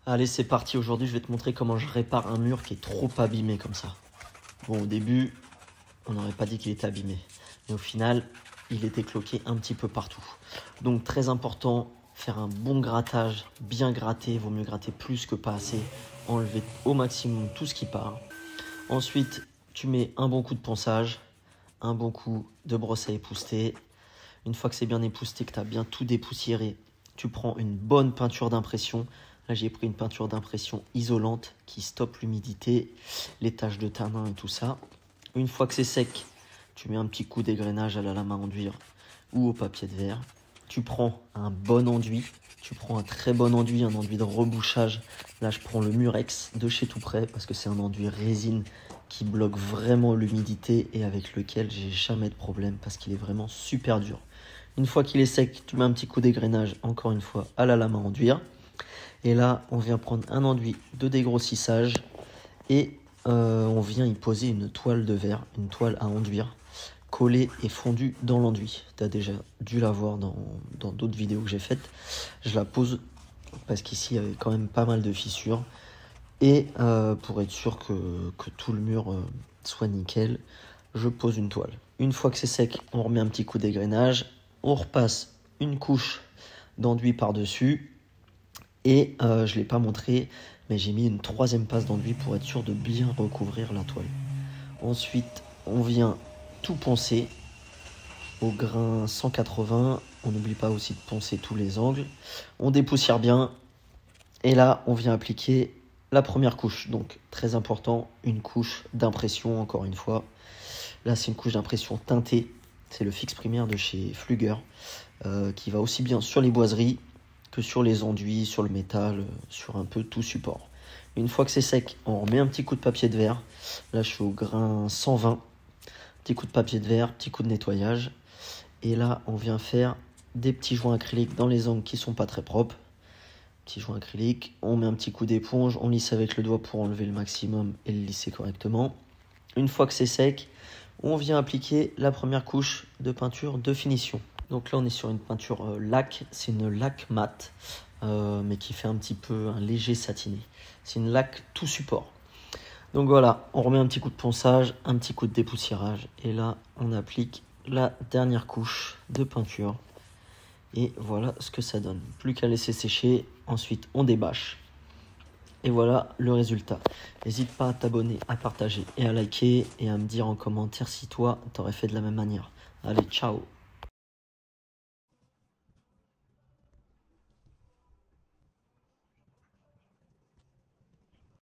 Allez, c'est parti. Aujourd'hui, je vais te montrer comment je répare un mur qui est trop abîmé comme ça. Bon, au début, on n'aurait pas dit qu'il était abîmé. Mais au final, il était cloqué un petit peu partout. Donc, très important, faire un bon grattage, bien gratter. Il vaut mieux gratter plus que pas assez. Enlever au maximum tout ce qui part. Ensuite, tu mets un bon coup de ponçage, un bon coup de brosse à épousseter. Une fois que c'est bien épousseté, que tu as bien tout dépoussiéré, tu prends une bonne peinture d'impression. Là, j'ai pris une peinture d'impression isolante qui stoppe l'humidité, les taches de tanin et tout ça. Une fois que c'est sec, tu mets un petit coup d'égrenage à la lame à enduire ou au papier de verre. Tu prends un bon enduit, tu prends un très bon enduit, un enduit de rebouchage. Là, je prends le Murex de chez Tout Prêt parce que c'est un enduit résine qui bloque vraiment l'humidité et avec lequel j'ai jamais de problème parce qu'il est vraiment super dur. Une fois qu'il est sec, tu mets un petit coup d'égrenage, encore une fois, à la lame à enduire. Et là, on vient prendre un enduit de dégrossissage et on vient y poser une toile de verre, une toile à enduire, collée et fondue dans l'enduit. Tu as déjà dû la voir dans d'autres vidéos que j'ai faites. Je la pose parce qu'ici, il y avait quand même pas mal de fissures. Et pour être sûr que tout le mur soit nickel, je pose une toile. Une fois que c'est sec, on remet un petit coup d'égrenage. On repasse une couche d'enduit par-dessus. Et je ne l'ai pas montré, mais j'ai mis une troisième passe d'enduit pour être sûr de bien recouvrir la toile. Ensuite, on vient tout poncer au grain 180. On n'oublie pas aussi de poncer tous les angles. On dépoussière bien. Et là, on vient appliquer la première couche. Donc, très important, une couche d'impression, encore une fois. Là, c'est une couche d'impression teintée. C'est le fixe primaire de chez Flüger, qui va aussi bien sur les boiseries que sur les enduits, sur le métal, sur un peu tout support. Une fois que c'est sec, on remet un petit coup de papier de verre. Là, je suis au grain 120. Petit coup de papier de verre, petit coup de nettoyage. Et là, on vient faire des petits joints acryliques dans les angles qui sont pas très propres. Petit joint acrylique, on met un petit coup d'éponge, on lisse avec le doigt pour enlever le maximum et le lisser correctement. Une fois que c'est sec, on vient appliquer la première couche de peinture de finition. Donc là, on est sur une peinture laque, c'est une laque mat, mais qui fait un petit peu un léger satiné. C'est une laque tout support. Donc voilà, on remet un petit coup de ponçage, un petit coup de dépoussiérage, et là, on applique la dernière couche de peinture. Et voilà ce que ça donne. Plus qu'à laisser sécher. Ensuite, on débâche. Et voilà le résultat. N'hésite pas à t'abonner, à partager et à liker. Et à me dire en commentaire si toi, t'aurais fait de la même manière. Allez, ciao!